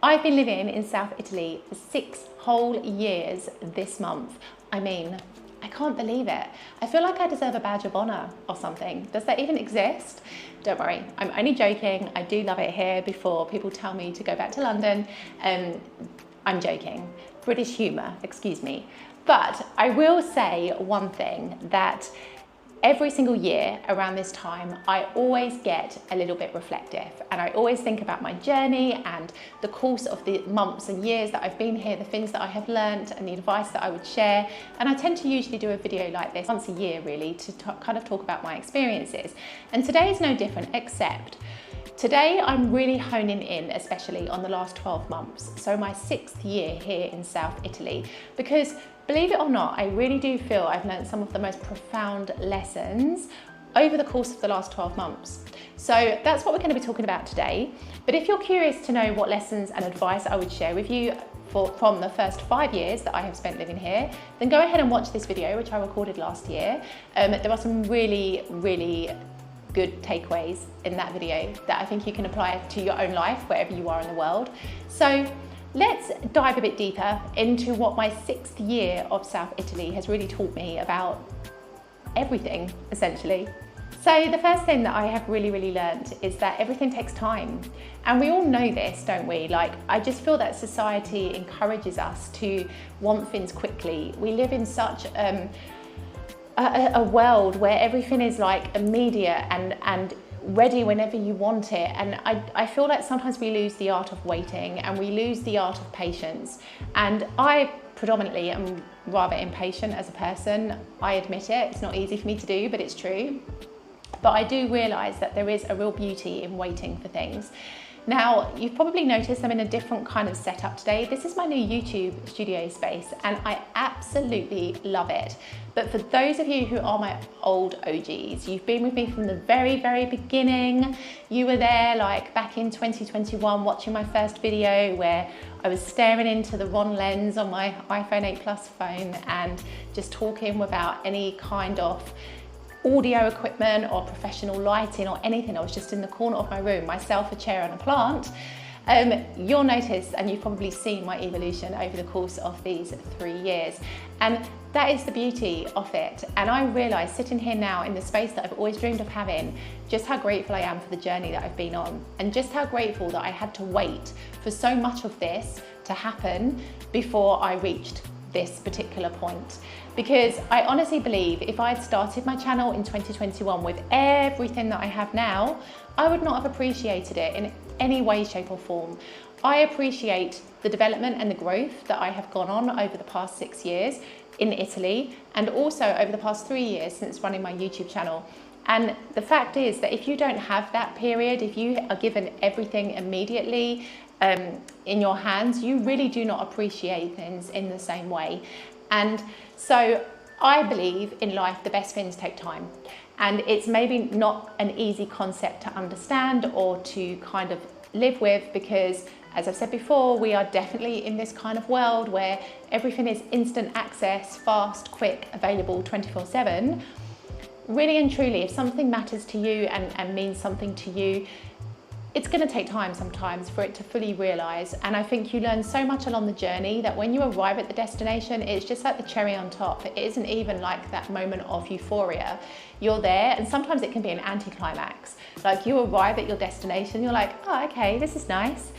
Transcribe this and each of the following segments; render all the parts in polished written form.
I've been living in South Italy for 6 whole years this month. I mean, I can't believe it. I feel like I deserve a badge of honor or something. Does that even exist? Don't worry, I'm only joking. I do love it here. Before people tell me to go back to London, I'm joking. British humor, excuse me. But I will say one thing, that every single year around this time, I always get a little bit reflective, and I always think about my journey and the course of the months and years that I've been here, the things that I have learned and the advice that I would share. And I tend to usually do a video like this once a year, really, to kind of talk about my experiences. And today is no different, except today I'm really honing in, especially on the last 12 months. So my 6th year here in South Italy, because believe it or not, I really do feel I've learned some of the most profound lessons over the course of the last 12 months. So that's what we're going to be talking about today. But if you're curious to know what lessons and advice I would share with you from the first 5 years that I have spent living here, then go ahead and watch this video, which I recorded last year. There are some really, really good takeaways in that video that I think you can apply to your own life wherever you are in the world. So let's dive a bit deeper into what my 6th year of South Italy has really taught me about everything, essentially. So the first thing that I have really learned is that everything takes time. And we all know this, don't we? Like, I just feel that society encourages us to want things quickly. We live in such a world where everything is like immediate and ready whenever you want it. And I feel like sometimes we lose the art of waiting, and we lose the art of patience. And I predominantly am rather impatient as a person. I admit it, it's not easy for me to do, but it's true. But I do realise that there is a real beauty in waiting for things. Now, you've probably noticed I'm in a different kind of setup today. This is my new YouTube studio space, and I absolutely love it. But for those of you who are my old OGs, you've been with me from the very beginning. You were there like back in 2021 watching my first video where I was staring into the Ron lens on my iPhone 8 Plus phone and just talking without any kind of audio equipment or professional lighting or anything. I was just in the corner of my room, myself, a chair and a plant. You'll notice, and you've probably seen my evolution over the course of these 3 years. And that is the beauty of it. And I realise, sitting here now in the space that I've always dreamed of having, just how grateful I am for the journey that I've been on, and just how grateful that I had to wait for so much of this to happen before I reached this particular point. Because I honestly believe if I had started my channel in 2021 with everything that I have now, I would not have appreciated it in any way, shape or form. I appreciate the development and the growth that I have gone on over the past 6 years in Italy, and also over the past 3 years since running my YouTube channel. And the fact is that if you don't have that period, if you are given everything immediately in your hands, you really do not appreciate things in the same way. And so I believe in life the best things take time. And it's maybe not an easy concept to understand or to kind of live with, because as I've said before, we are definitely in this kind of world where everything is instant access, fast, quick, available 24/7. Really and truly, if something matters to you and means something to you, it's going to take time sometimes for it to fully realise. And I think you learn so much along the journey that when you arrive at the destination, it's just like the cherry on top. It isn't even like that moment of euphoria. You're there, and sometimes it can be an anticlimax. Like, you arrive at your destination, you're like, oh, okay, this is nice.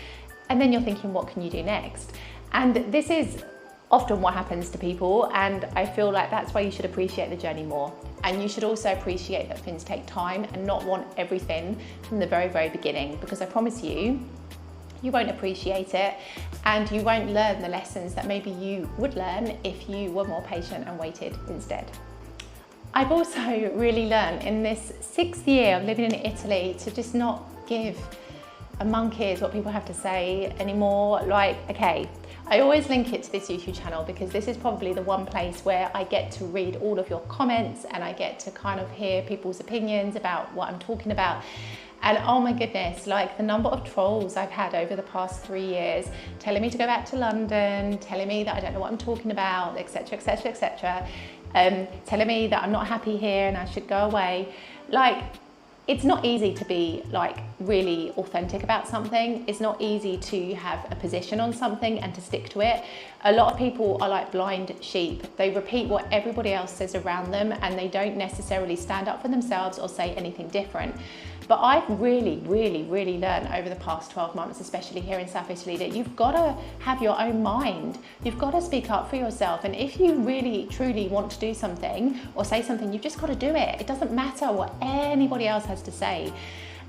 And then you're thinking, what can you do next? And this is often what happens to people, and I feel like that's why you should appreciate the journey more. And you should also appreciate that things take time and not want everything from the very beginning, because I promise you, you won't appreciate it, and you won't learn the lessons that maybe you would learn if you were more patient and waited instead. I've also really learned in this 6th year of living in Italy to just not give a monkey's what people have to say anymore. Like, okay, I always link it to this YouTube channel because this is probably the one place where I get to read all of your comments and I get to kind of hear people's opinions about what I'm talking about. And oh my goodness, like the number of trolls I've had over the past 3 years telling me to go back to London, telling me that I don't know what I'm talking about, etc, etc, etc, telling me that I'm not happy here and I should go away. Like, it's not easy to be like really authentic about something. It's not easy to have a position on something and to stick to it. A lot of people are like blind sheep. They repeat what everybody else says around them and they don't necessarily stand up for themselves or say anything different. But I've really learned over the past 12 months, especially here in South Italy, that you've got to have your own mind. You've got to speak up for yourself. And if you really, truly want to do something or say something, you've just got to do it. It doesn't matter what anybody else has to say.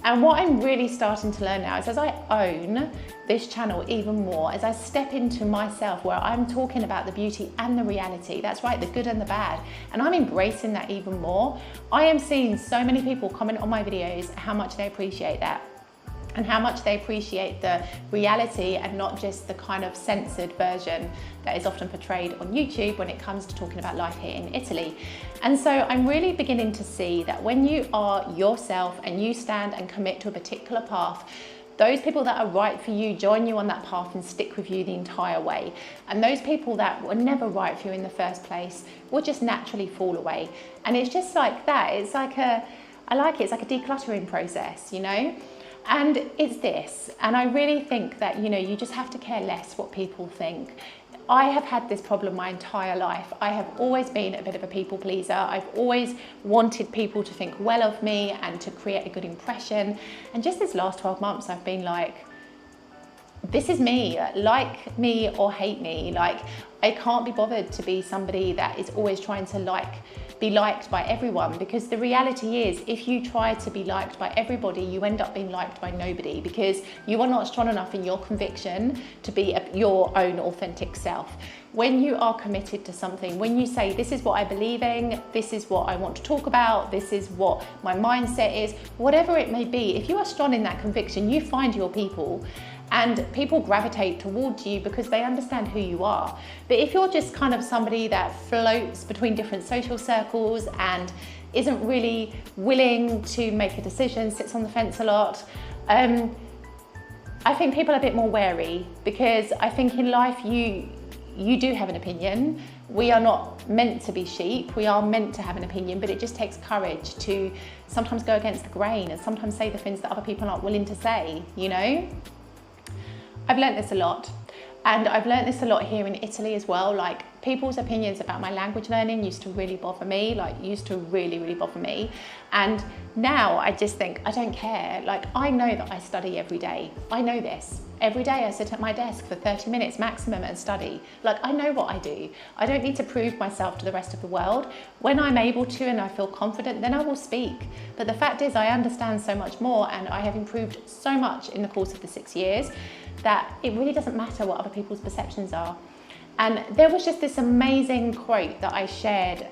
And what I'm really starting to learn now is as I own this channel even more, as I step into myself where I'm talking about the beauty and the reality, that's right, the good and the bad, and I'm embracing that even more, I am seeing so many people comment on my videos how much they appreciate that. And how much they appreciate the reality and not just the kind of censored version that is often portrayed on YouTube when it comes to talking about life here in Italy. And so I'm really beginning to see that when you are yourself and you stand and commit to a particular path, those people that are right for you join you on that path and stick with you the entire way. And those people that were never right for you in the first place will just naturally fall away. And it's just like that. It's like it's like a decluttering process, you know? And it's this, and I really think that, you know, you just have to care less what people think. I have had this problem my entire life. I have always been a bit of a people pleaser. I've always wanted people to think well of me and to create a good impression. And just this last 12 months, I've been like, this is me, like me or hate me. Like, I can't be bothered to be somebody that is always trying to be liked by everyone, because the reality is if you try to be liked by everybody, you end up being liked by nobody, because you are not strong enough in your conviction to be your own authentic self. When you are committed to something, when you say, this is what I believe in, this is what I want to talk about, this is what my mindset is, whatever it may be, if you are strong in that conviction, you find your people. And people gravitate towards you because they understand who you are. But if you're just kind of somebody that floats between different social circles and isn't really willing to make a decision, sits on the fence a lot, I think people are a bit more wary, because I think in life you do have an opinion. We are not meant to be sheep. We are meant to have an opinion, but it just takes courage to sometimes go against the grain and sometimes say the things that other people aren't willing to say, you know? I've learned this a lot, and I've learned this a lot here in Italy as well. Like, people's opinions about my language learning used to really bother me, really bother me. And now I just think, I don't care. Like, I know that I study every day. I know this. Every day I sit at my desk for 30 minutes maximum and study. Like, I know what I do. I don't need to prove myself to the rest of the world. When I'm able to and I feel confident, then I will speak. But the fact is, I understand so much more, and I have improved so much in the course of the 6 years that it really doesn't matter what other people's perceptions are. And there was just this amazing quote that I shared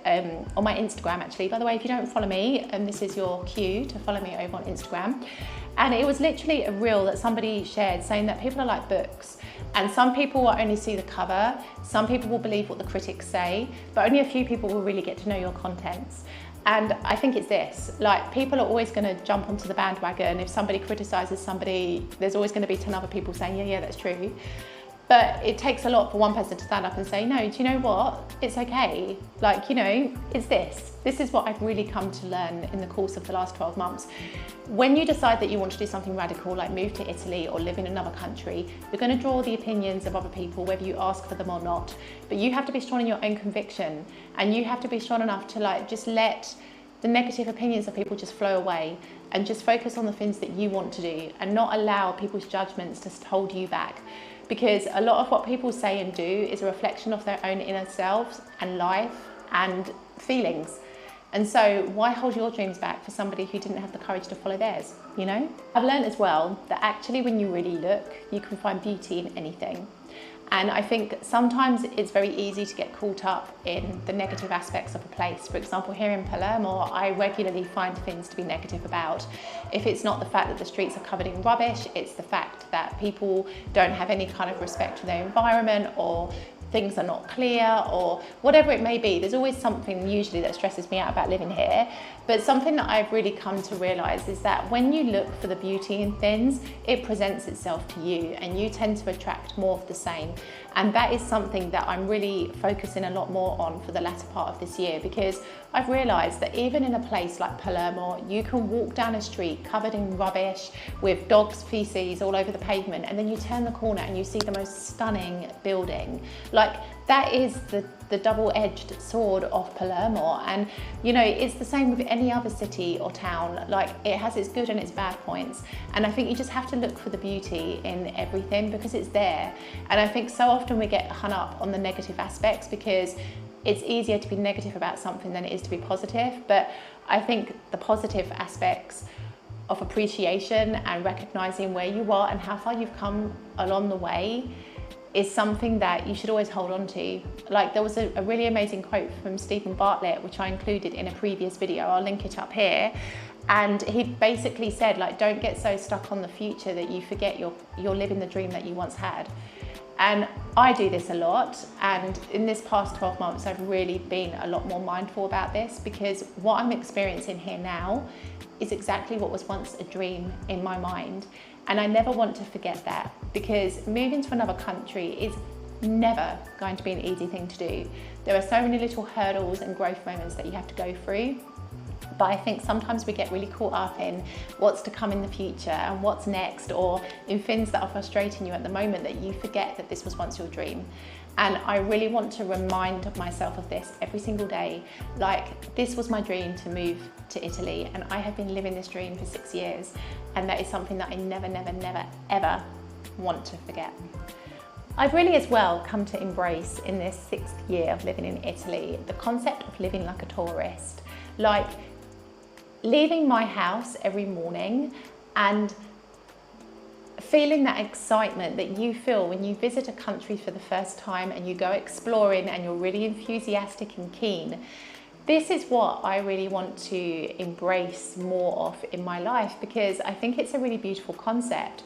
on my Instagram, actually. By the way, if you don't follow me, this is your cue to follow me over on Instagram. And it was literally a reel that somebody shared saying that people are like books. And some people will only see the cover, some people will believe what the critics say, but only a few people will really get to know your contents. And I think it's this, like, people are always going to jump onto the bandwagon. If somebody criticizes somebody, there's always going to be 10 other people saying, yeah, that's true. But it takes a lot for one person to stand up and say, no, do you know what? It's okay. Like, you know, it's this. This is what I've really come to learn in the course of the last 12 months. When you decide that you want to do something radical, like move to Italy or live in another country, you're going to draw the opinions of other people, whether you ask for them or not. But you have to be strong in your own conviction, and you have to be strong enough to, like, just let the negative opinions of people just flow away and just focus on the things that you want to do and not allow people's judgments to hold you back. Because a lot of what people say and do is a reflection of their own inner selves and life and feelings. And so why hold your dreams back for somebody who didn't have the courage to follow theirs, you know? I've learned as well that actually when you really look, you can find beauty in anything. And I think sometimes it's very easy to get caught up in the negative aspects of a place. For example, here in Palermo, I regularly find things to be negative about. If it's not the fact that the streets are covered in rubbish, it's the fact that people don't have any kind of respect for their environment, or things are not clear or whatever it may be. There's always something usually that stresses me out about living here. But something that I've really come to realise is that when you look for the beauty in things, it presents itself to you and you tend to attract more of the same. And that is something that I'm really focusing a lot more on for the latter part of this year, because I've realised that even in a place like Palermo, you can walk down a street covered in rubbish with dogs' feces all over the pavement, and then you turn the corner and you see the most stunning building. Like, that is the double-edged sword of Palermo. And you know, it's the same with any other city or town. Like, it has its good and its bad points, and I think you just have to look for the beauty in everything because it's there. And I think so often we get hung up on the negative aspects because it's easier to be negative about something than it is to be positive. But I think the positive aspects of appreciation and recognizing where you are and how far you've come along the way is something that you should always hold on to. Like, there was a really amazing quote from Stephen Bartlett, which I included in a previous video. I'll link it up here. And he basically said, like, don't get so stuck on the future that you forget you're living the dream that you once had. And I do this a lot. And in this past 12 months, I've really been a lot more mindful about this, because what I'm experiencing here now is exactly what was once a dream in my mind. And I never want to forget that, because moving to another country is never going to be an easy thing to do. There are so many little hurdles and growth moments that you have to go through. But I think sometimes we get really caught up in what's to come in the future and what's next, or in things that are frustrating you at the moment, that you forget that this was once your dream. And I really want to remind myself of this every single day. Like, this was my dream to move to Italy, and I have been living this dream for 6 years. And that is something that I never, ever want to forget. I've really as well come to embrace in this 6th year of living in Italy, the concept of living like a tourist. Like, leaving my house every morning and feeling that excitement that you feel when you visit a country for the first time and you go exploring and you're really enthusiastic and keen. This is what I really want to embrace more of in my life, because I think it's a really beautiful concept.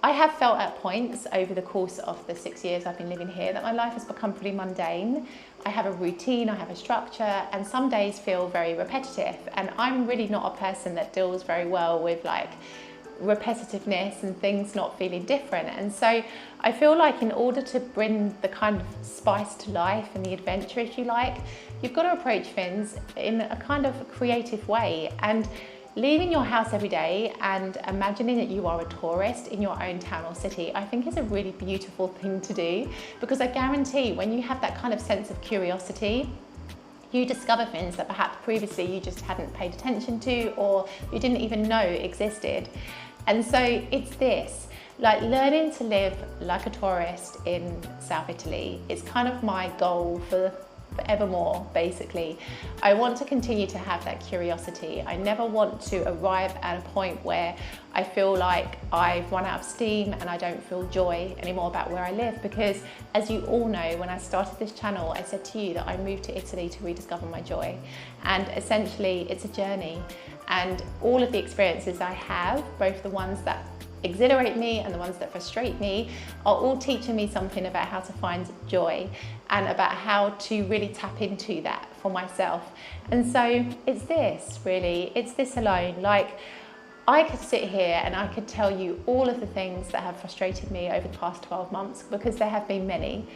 I have felt at points over the course of the 6 years I've been living here that my life has become pretty mundane. I have a routine, I have a structure, and some days feel very repetitive. And I'm really not a person that deals very well with like repetitiveness and things not feeling different. And so I feel like in order to bring the kind of spice to life and the adventure, if you like, you've got to approach things in a kind of creative way. And leaving your house every day and imagining that you are a tourist in your own town or city, I think is a really beautiful thing to do, because I guarantee when you have that kind of sense of curiosity, you discover things that perhaps previously you just hadn't paid attention to, or you didn't even know existed. And so it's this, like, learning to live like a tourist in South Italy is kind of my goal for forevermore, basically. I want to continue to have that curiosity. I never want to arrive at a point where I feel like I've run out of steam and I don't feel joy anymore about where I live, because as you all know, when I started this channel, I said to you that I moved to Italy to rediscover my joy. And essentially it's a journey, and all of the experiences I have, both the ones that exhilarate me and the ones that frustrate me, are all teaching me something about how to find joy and about how to really tap into that for myself. And so it's this, really, it's this alone. Like, I could sit here and I could tell you all of the things that have frustrated me over the past 12 months, because there have been many.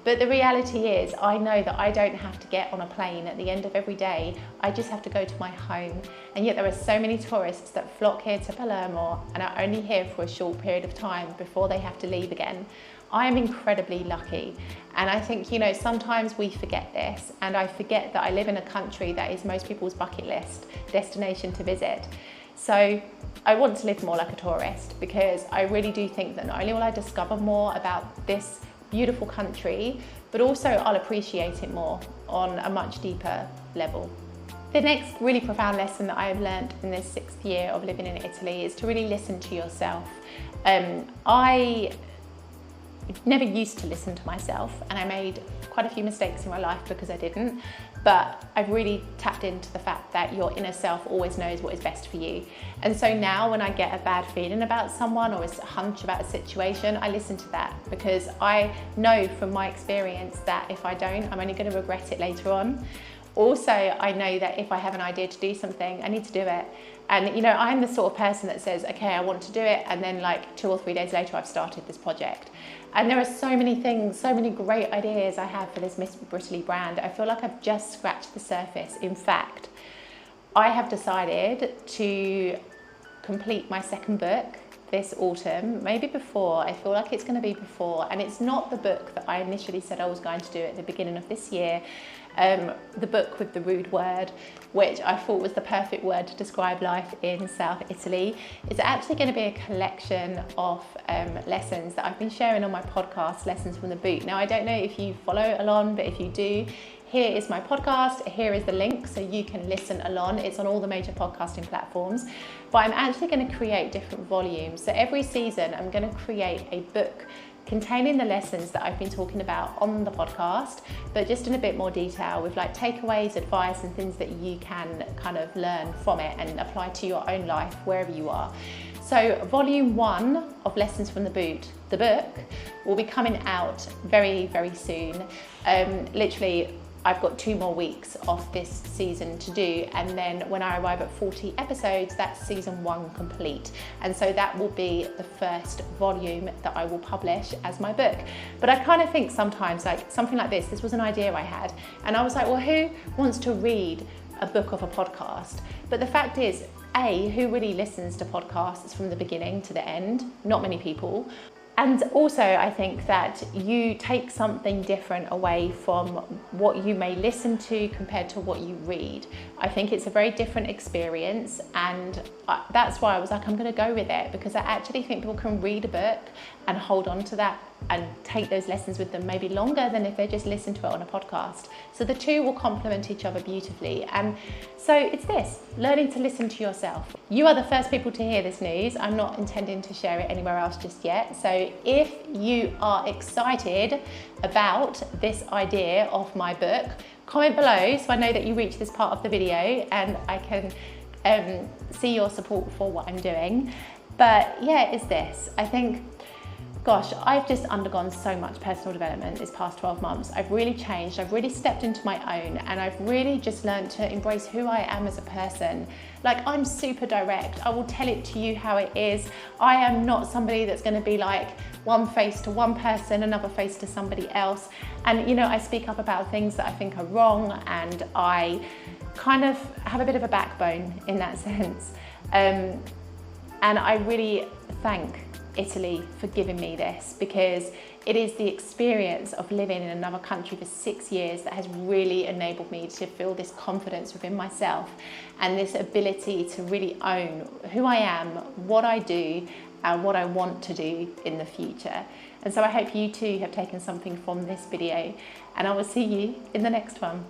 But the reality is, I know that I don't have to get on a plane at the end of every day. I just have to go to my home. And yet there are so many tourists that flock here to Palermo and are only here for a short period of time before they have to leave again. I am incredibly lucky. And I think, you know, sometimes we forget this, and I forget that I live in a country that is most people's bucket list destination to visit. So I want to live more like a tourist, because I really do think that not only will I discover more about this beautiful country, but also I'll appreciate it more on a much deeper level. The next really profound lesson that I have learned in this 6th year of living in Italy is to really listen to yourself. I never used to listen to myself, and I made quite a few mistakes in my life because I didn't. But I've really tapped into the fact that your inner self always knows what is best for you. And so now when I get a bad feeling about someone or a hunch about a situation, I listen to that, because I know from my experience that if I don't, I'm only going to regret it later on. Also, I know that if I have an idea to do something, I need to do it. And you know, I'm the sort of person that says, okay, I want to do it, and then like 2 or 3 days later, I've started this project. And there are so many things, so many great ideas I have for this Miss Brittany brand. I feel like I've just scratched the surface. In fact, I have decided to complete my second book this autumn, maybe before. I feel like it's going to be before, and it's not the book that I initially said I was going to do at the beginning of this year. The book with the rude word, which I thought was the perfect word to describe life in South Italy. It's actually going to be a collection of lessons that I've been sharing on my podcast, Lessons from the Boot. Now, I don't know if you follow along, but if you do, here is my podcast, here is the link so you can listen along. It's on all the major podcasting platforms. But I'm actually going to create different volumes. So every season I'm going to create a book containing the lessons that I've been talking about on the podcast, but just in a bit more detail, with like takeaways, advice, and things that you can kind of learn from it and apply to your own life wherever you are. So volume 1 of Lessons from the Boot, the book, will be coming out very, very soon. Literally, I've got 2 more weeks of this season to do, and then when I arrive at 40 episodes, that's season 1 complete. And so that will be the first volume that I will publish as my book. But I kind of think sometimes, like something like this was an idea I had, and I was like, well, who wants to read a book of a podcast? But the fact is, A, who really listens to podcasts from the beginning to the end? Not many people. And also, I think that you take something different away from what you may listen to compared to what you read. I think it's a very different experience, and that's why I was like, I'm going to go with it, because I actually think people can read a book and hold on to that and take those lessons with them maybe longer than if they just listen to it on a podcast. So the two will complement each other beautifully. And so it's this, learning to listen to yourself. You are the first people to hear this news. I'm not intending to share it anywhere else just yet. So if you are excited about this idea of my book, comment below so I know that you reached this part of the video and I can see your support for what I'm doing. But yeah, it's this. I think, gosh, I've just undergone so much personal development this past 12 months. I've really changed, I've really stepped into my own, and I've really just learned to embrace who I am as a person. Like, I'm super direct. I will tell it to you how it is. I am not somebody that's gonna be like one face to one person, another face to somebody else. And you know, I speak up about things that I think are wrong, and I kind of have a bit of a backbone in that sense. And I really thank Italy for giving me this, because it is the experience of living in another country for 6 years that has really enabled me to feel this confidence within myself and this ability to really own who I am, what I do, and what I want to do in the future. And so I hope you too have taken something from this video, and I will see you in the next one.